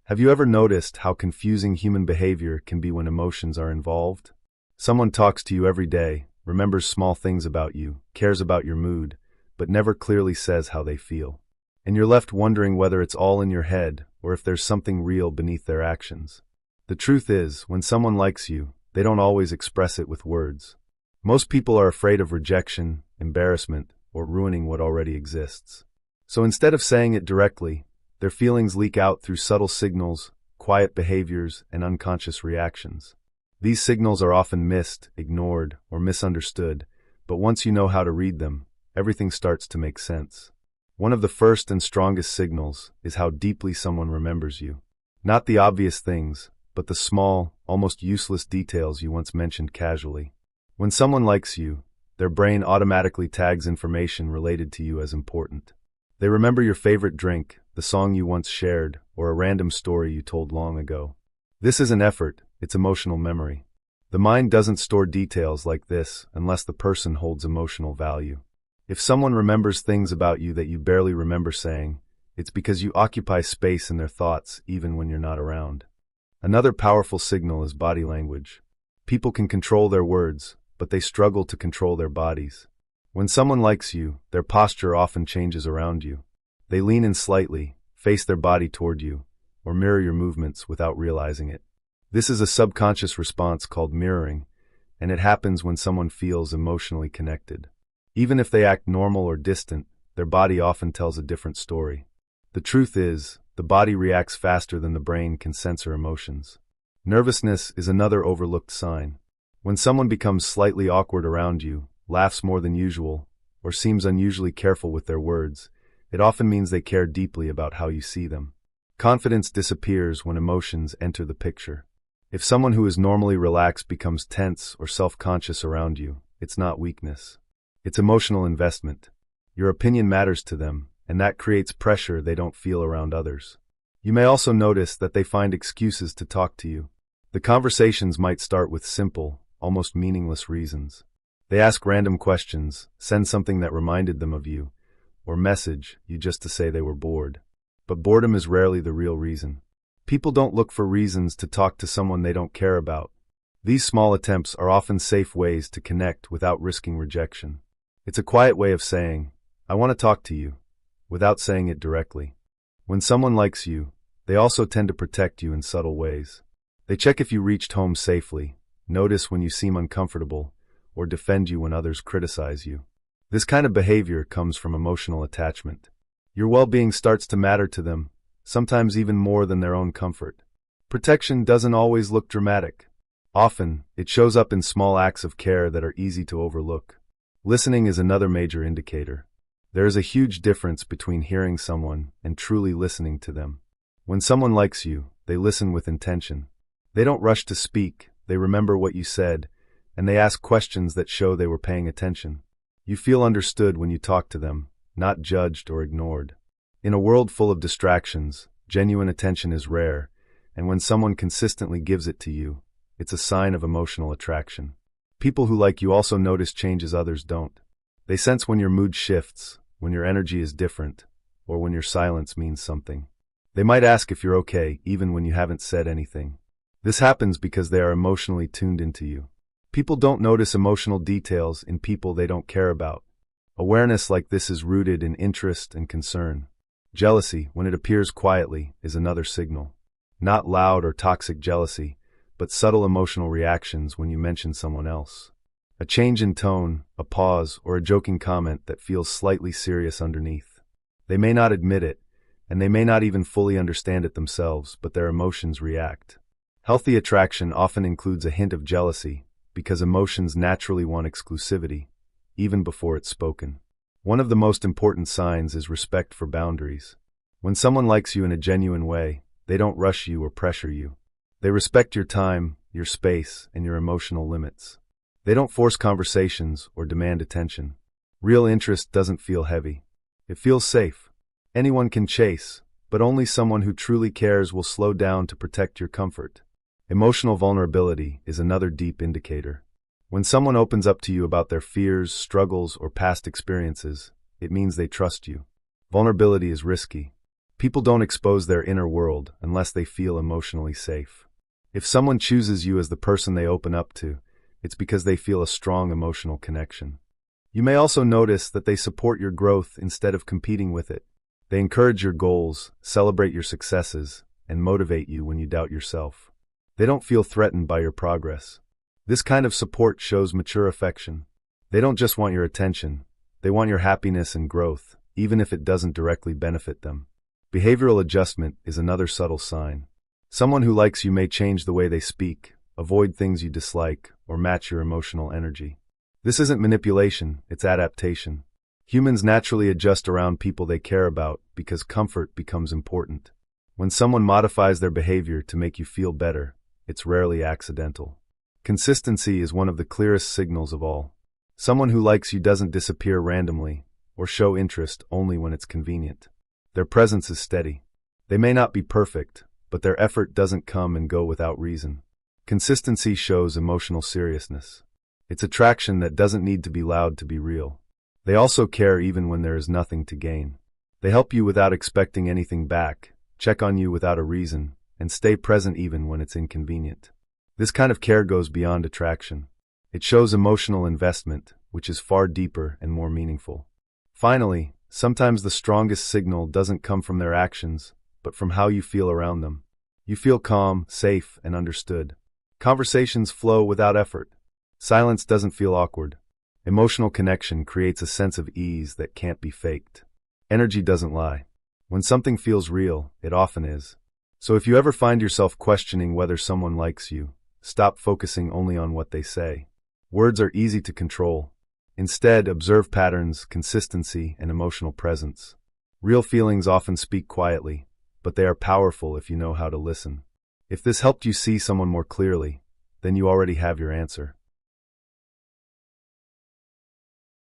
Have you ever noticed how confusing human behavior can be when emotions are involved? Someone talks to you every day, remembers small things about you, cares about your mood, but never clearly says how they feel. And you're left wondering whether it's all in your head or if there's something real beneath their actions. The truth is, when someone likes you, they don't always express it with words. Most people are afraid of rejection, embarrassment, or ruining what already exists. So instead of saying it directly, their feelings leak out through subtle signals, quiet behaviors, and unconscious reactions. These signals are often missed, ignored, or misunderstood, but once you know how to read them, everything starts to make sense. One of the first and strongest signals is how deeply someone remembers you. Not the obvious things, but the small, almost useless details you once mentioned casually. When someone likes you, their brain automatically tags information related to you as important. They remember your favorite drink, the song you once shared, or a random story you told long ago. This isn't effort, it's emotional memory. The mind doesn't store details like this unless the person holds emotional value. If someone remembers things about you that you barely remember saying, it's because you occupy space in their thoughts even when you're not around. Another powerful signal is body language. People can control their words, but they struggle to control their bodies. When someone likes you, their posture often changes around you. They lean in slightly, face their body toward you, or mirror your movements without realizing it. This is a subconscious response called mirroring, and it happens when someone feels emotionally connected. Even if they act normal or distant, their body often tells a different story. The truth is, the body reacts faster than the brain can censor emotions. Nervousness is another overlooked sign. When someone becomes slightly awkward around you, laughs more than usual, or seems unusually careful with their words, it often means they care deeply about how you see them. Confidence disappears when emotions enter the picture. If someone who is normally relaxed becomes tense or self-conscious around you, it's not weakness. It's emotional investment. Your opinion matters to them, and that creates pressure they don't feel around others. You may also notice that they find excuses to talk to you. The conversations might start with simple, almost meaningless reasons. They ask random questions, send something that reminded them of you, or message you just to say they were bored. But boredom is rarely the real reason. People don't look for reasons to talk to someone they don't care about. These small attempts are often safe ways to connect without risking rejection. It's a quiet way of saying, "I want to talk to you," without saying it directly. When someone likes you, they also tend to protect you in subtle ways. They check if you reached home safely, notice when you seem uncomfortable, or defend you when others criticize you. This kind of behavior comes from emotional attachment. Your well-being starts to matter to them, sometimes even more than their own comfort. Protection doesn't always look dramatic. Often, it shows up in small acts of care that are easy to overlook. Listening is another major indicator. There is a huge difference between hearing someone and truly listening to them. When someone likes you, they listen with intention. They don't rush to speak, they remember what you said, and they ask questions that show they were paying attention. You feel understood when you talk to them, not judged or ignored. In a world full of distractions, genuine attention is rare, and when someone consistently gives it to you, it's a sign of emotional attraction. People who like you also notice changes others don't. They sense when your mood shifts, when your energy is different, or when your silence means something. They might ask if you're okay, even when you haven't said anything. This happens because they are emotionally tuned into you. People don't notice emotional details in people they don't care about. Awareness like this is rooted in interest and concern. Jealousy, when it appears quietly, is another signal. Not loud or toxic jealousy, but subtle emotional reactions when you mention someone else. A change in tone, a pause, or a joking comment that feels slightly serious underneath. They may not admit it, and they may not even fully understand it themselves, but their emotions react. Healthy attraction often includes a hint of jealousy, because emotions naturally want exclusivity, even before it's spoken. One of the most important signs is respect for boundaries. When someone likes you in a genuine way, they don't rush you or pressure you. They respect your time, your space, and your emotional limits. They don't force conversations or demand attention. Real interest doesn't feel heavy. It feels safe. Anyone can chase, but only someone who truly cares will slow down to protect your comfort. Emotional vulnerability is another deep indicator. When someone opens up to you about their fears, struggles, or past experiences, it means they trust you. Vulnerability is risky. People don't expose their inner world unless they feel emotionally safe. If someone chooses you as the person they open up to, it's because they feel a strong emotional connection. You may also notice that they support your growth instead of competing with it. They encourage your goals, celebrate your successes, and motivate you when you doubt yourself. They don't feel threatened by your progress. This kind of support shows mature affection. They don't just want your attention, they want your happiness and growth, even if it doesn't directly benefit them. Behavioral adjustment is another subtle sign. Someone who likes you may change the way they speak, avoid things you dislike, or match your emotional energy. This isn't manipulation, it's adaptation. Humans naturally adjust around people they care about because comfort becomes important. When someone modifies their behavior to make you feel better, it's rarely accidental. Consistency is one of the clearest signals of all. Someone who likes you doesn't disappear randomly or show interest only when it's convenient. Their presence is steady. They may not be perfect, but their effort doesn't come and go without reason. Consistency shows emotional seriousness. It's attraction that doesn't need to be loud to be real. They also care even when there is nothing to gain. They help you without expecting anything back, check on you without a reason, and stay present even when it's inconvenient. This kind of care goes beyond attraction. It shows emotional investment, which is far deeper and more meaningful. Finally, sometimes the strongest signal doesn't come from their actions, but from how you feel around them. You feel calm, safe, and understood. Conversations flow without effort. Silence doesn't feel awkward. Emotional connection creates a sense of ease that can't be faked. Energy doesn't lie. When something feels real, it often is. So if you ever find yourself questioning whether someone likes you, stop focusing only on what they say. Words are easy to control. Instead, observe patterns, consistency, and emotional presence. Real feelings often speak quietly, but they are powerful if you know how to listen. If this helped you see someone more clearly, then you already have your answer.